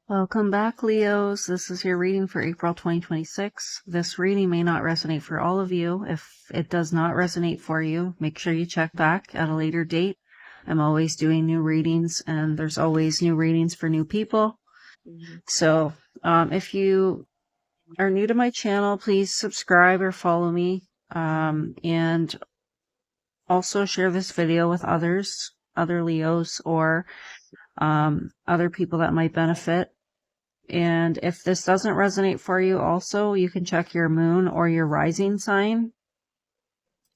Welcome back, Leos. This is your reading for April 2026. This reading may not resonate for all of you. If it does not resonate for you, make sure you check back at a later date. I'm always doing new readings, and there's always new readings for new people. So if you are new to my channel, please subscribe or follow me, and also share this video with others, other Leos, or other people that might benefit. And if this doesn't resonate for you also, you can check your moon or your rising sign.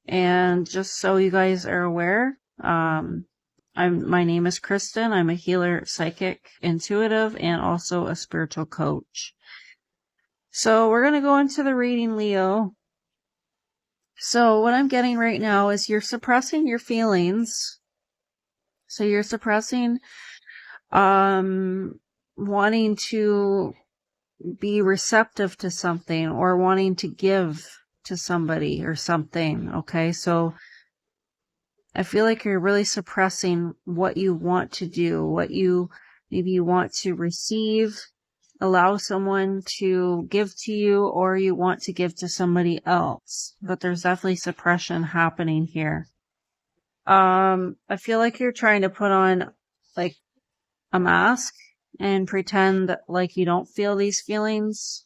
And just so you guys are aware, my name is Kristen. I'm a healer, psychic, intuitive, and also a spiritual coach. So we're going to go into the reading, Leo. So what I'm getting right now is you're suppressing your feelings. So you're suppressing, wanting to be receptive to something or wanting to give to somebody or something. Okay. So I feel like you're really suppressing what you want to do, what maybe you want to receive, allow someone to give to you, or you want to give to somebody else. But there's definitely suppression happening here. I feel like you're trying to put on like a mask and pretend like you don't feel these feelings.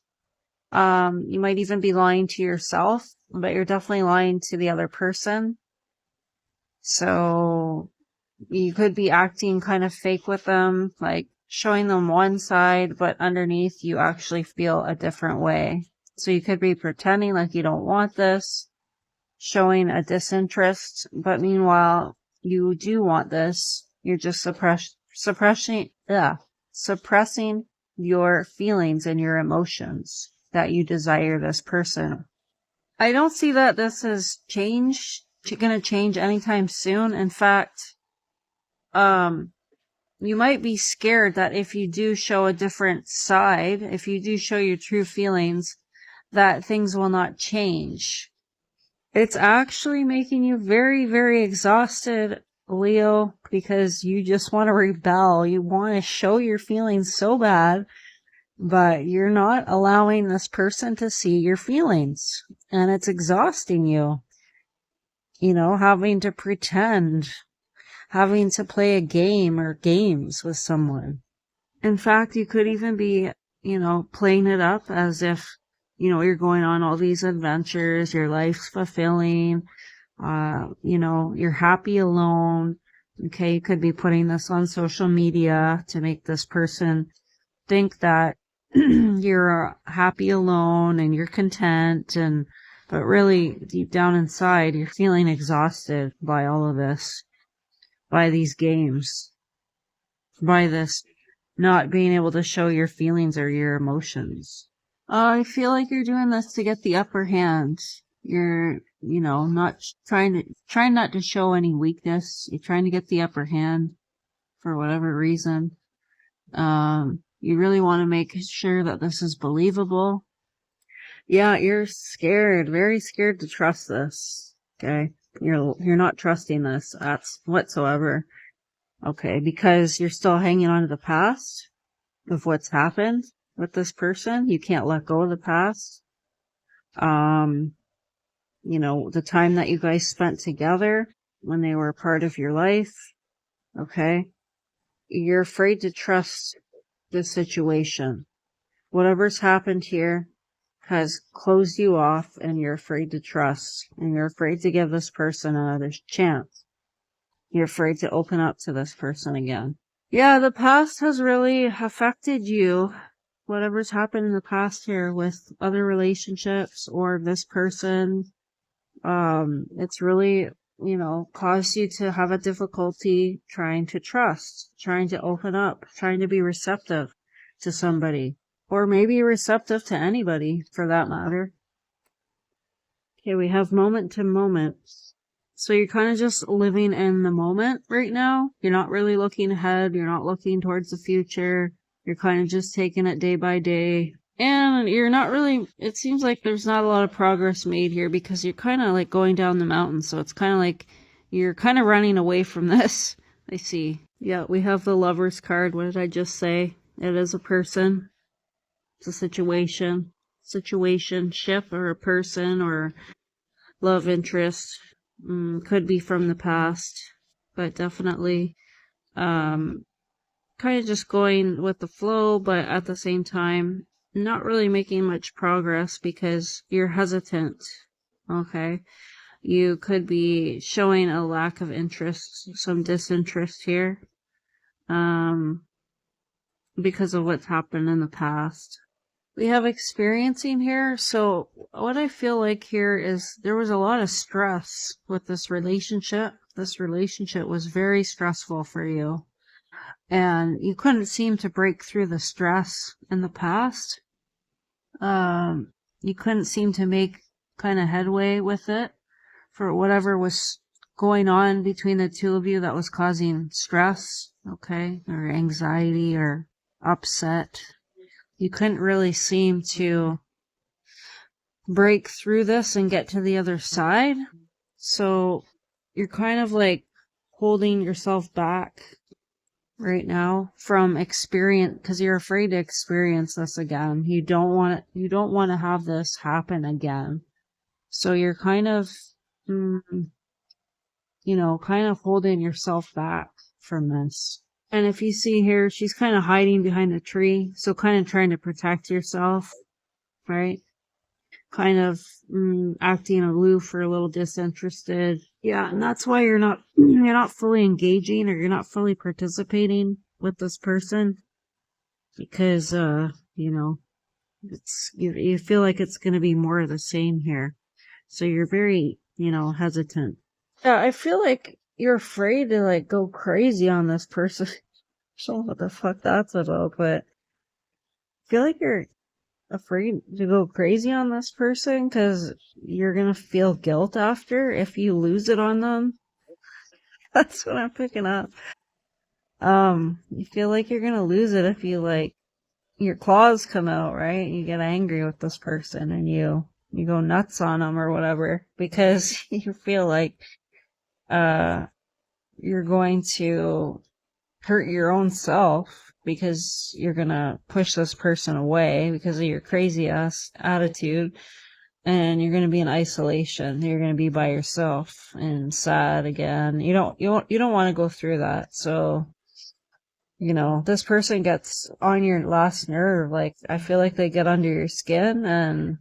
You might even be lying to yourself, but you're definitely lying to the other person. So you could be acting kind of fake with them, like showing them one side, but underneath you actually feel a different way. So you could be pretending like you don't want this, showing a disinterest, but meanwhile you do want this. You're just suppressing your feelings and your emotions that you desire this person. I don't see that this is going to change anytime soon. In fact, you might be scared that if you do show a different side, if you do show your true feelings, that things will not change. It's actually making you very, very exhausted, Leo, because you just want to rebel. You want to show your feelings so bad, but you're not allowing this person to see your feelings. And it's exhausting you. You know, having to pretend, having to play a game or games with someone. In fact, you could even be, playing it up as if, you're going on all these adventures, your life's fulfilling, you're happy alone. Okay, you could be putting this on social media to make this person think that you're happy alone and you're content, but really deep down inside, you're feeling exhausted by all of this, by these games, by this not being able to show your feelings or your emotions. I feel like you're doing this to get the upper hand. You're, not trying not to show any weakness. You're trying to get the upper hand for whatever reason. You really want to make sure that this is believable. Yeah, you're scared, very scared to trust this. Okay. You're not trusting this whatsoever. Okay. Because you're still hanging on to the past of what's happened with this person. You can't let go of the past. The time that you guys spent together when they were a part of your life. Okay. You're afraid to trust the situation. Whatever's happened here has closed you off, and you're afraid to trust, and you're afraid to give this person another chance. You're afraid to open up to this person again. Yeah, the past has really affected you. Whatever's happened in the past here with other relationships or this person, it's really, caused you to have a difficulty trying to trust, trying to open up, trying to be receptive to somebody, or maybe receptive to anybody for that matter. Okay, we have moment to moment. So you're kind of just living in the moment right now. You're not really looking ahead. You're not looking towards the future. You're kind of just taking it day by day. And you're not really, it seems like there's not a lot of progress made here because you're kind of like going down the mountain. So it's kind of like you're kind of running away from this. I see. Yeah, we have the Lover's card. What did I just say? It is a person. It's a situationship, or a person, or love interest. Could be from the past, but definitely kind of just going with the flow, but at the same time, not really making much progress because you're hesitant. Okay. You could be showing a lack of interest, some disinterest here, because of what's happened in the past. We have experiencing here. So what I feel like here is there was a lot of stress with this relationship. This relationship was very stressful for you, and you couldn't seem to break through the stress in the past. You couldn't seem to make kind of headway with it for whatever was going on between the two of you that was causing stress, okay, or anxiety or upset. You couldn't really seem to break through this and get to the other side. So you're kind of like holding yourself back right now from experience, because you're afraid to experience this again. You don't want to have this happen again. So you're kind of, kind of holding yourself back from this. And if you see here, she's kind of hiding behind a tree. So kind of trying to protect yourself, right? Kind of acting aloof or a little disinterested. Yeah, and that's why you're not fully engaging, or you're not fully participating with this person, because it's you feel like it's going to be more of the same here. So you're very, hesitant. Yeah, I feel like you're afraid to like go crazy on this person. I don't know what the fuck that's about, but I feel like you're afraid to go crazy on this person because you're gonna feel guilt after if you lose it on them. That's what I'm picking up. You feel like you're gonna lose it if you like your claws come out, right? You get angry with this person and you go nuts on them or whatever because you feel like uh you're going to hurt your own self because you're gonna push this person away because of your crazy ass attitude, and you're gonna be in isolation. You're gonna be by yourself and sad again. You don't want to go through that. So, this person gets on your last nerve. Like, I feel like they get under your skin, and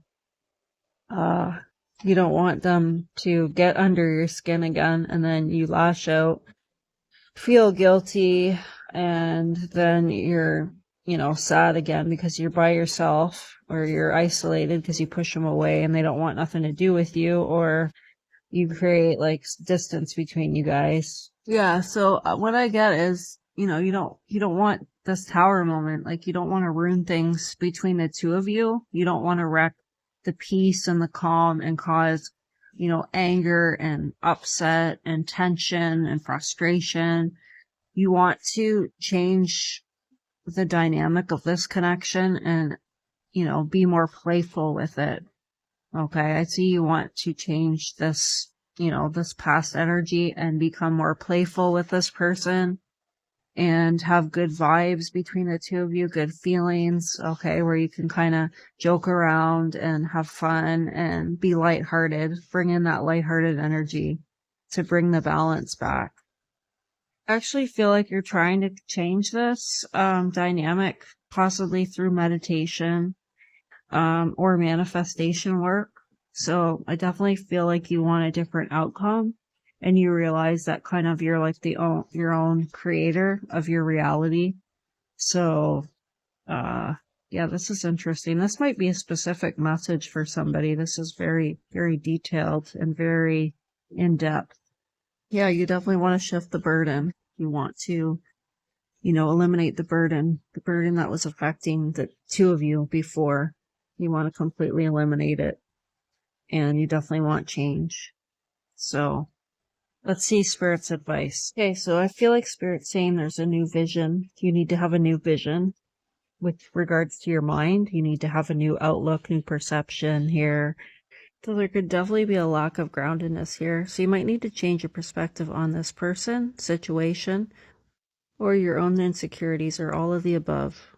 uh you don't want them to get under your skin again, and then you lash out, feel guilty, and then you're, sad again because you're by yourself, or you're isolated because you push them away and they don't want nothing to do with you, or you create like distance between you guys. Yeah, so what I get is, you don't want this tower moment. Like, you don't want to ruin things between the two of you. You don't want to wreck the peace and the calm and cause, anger and upset and tension and frustration. You want to change the dynamic of this connection and, be more playful with it. Okay. I see you want to change this, this past energy and become more playful with this person and have good vibes between the two of you, good feelings. Okay. Where you can kind of joke around and have fun and be lighthearted, bring in that lighthearted energy to bring the balance back. I actually feel like you're trying to change this dynamic, possibly through meditation or manifestation work. So I definitely feel like you want a different outcome, and you realize that kind of you're like your own creator of your reality. So yeah, this is interesting. This might be a specific message for somebody. This is very, very detailed and very in depth. Yeah, you definitely want to shift the burden. You want to, eliminate the burden that was affecting the two of you before. You want to completely eliminate it, and you definitely want change. So let's see Spirit's advice. Okay, so I feel like Spirit's saying there's a new vision. You need to have a new vision with regards to your mind. You need to have a new outlook, new perception here. So there could definitely be a lack of groundedness here. So you might need to change your perspective on this person, situation, or your own insecurities, or all of the above.